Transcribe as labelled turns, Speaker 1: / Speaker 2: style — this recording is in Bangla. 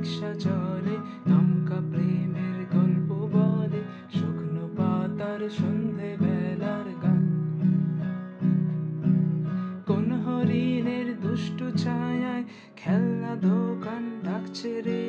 Speaker 1: রিক্সা চলে, দমকা প্রেমের গল্প বলে, শুকনো পাতার সন্ধে বেলার গান। কোন হরিণের দুষ্টু ছায়ায় খেলনা দোকান ডাকছে রে